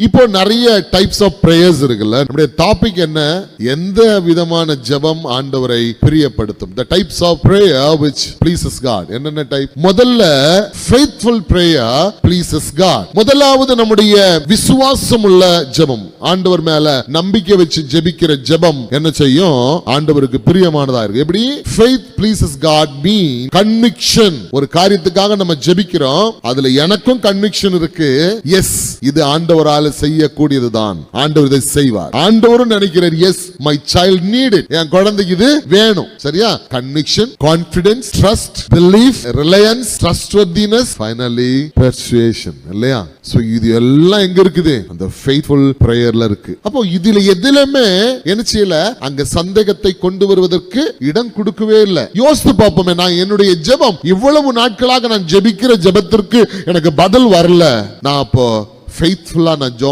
இப்போ நிறைய types of prayers இருக்குல்ல. நம்முடைய டாபிக் என்ன? எந்த விதமான ஜெபம் ஆண்டவரை பிரியப்படுத்தும். the types of prayer which pleases God. என்னென்ன டைப்? முதல்ல faithful prayer pleases God. முதலாவது நம்முடைய விசுவாசம் உள்ள ஜெபம், ஆண்டவர் மேல நம்பிக்கை வச்சு ஜெபிக்கிற ஜெபம் என்ன செய்யும்? ஆண்டவருக்கு பிரியமானதா இருக்கு. எப்படி? faith pleases God mean conviction. ஒரு காரியத்துக்காக நம்ம ஜெபிக்கிறோம், அதுல எனக்கும் கன்விக்ஷன் இருக்கு. எஸ், இது ஆண்டவரால் செய்யக்கூடியதுதான். ஆண்டவர் இதை செய்வார். ஆண்டவரும் நினைக்கிறார், yes my child need it, என் குழந்தைக்கு இது வேணும். சரியா? Conviction, confidence, trust, belief, reliance, trustworthiness, finally persuasion. இல்லையா? சோ இது எல்லாம் எங்க இருக்குது? அந்த ஃபெய்த்ஃபுல் பிரேயர்ல இருக்கு. அப்போ இதுல எதிலுமே என்ன செய்யல, அங்க சந்தேகத்தை கொண்டு வருவதற்கு இடம் கொடுக்கவே இல்லை. யோசித்து பார்ப்போமே, நான் என்னுடைய ஜெபம் இவ்வளவு நாட்களாக நான் ஜெபிக்கிற ஜெபத்திற்கு எனக்கு பதில் வரல, நான் அப்போ ஃபெய்த்ஃபுல்லா நான்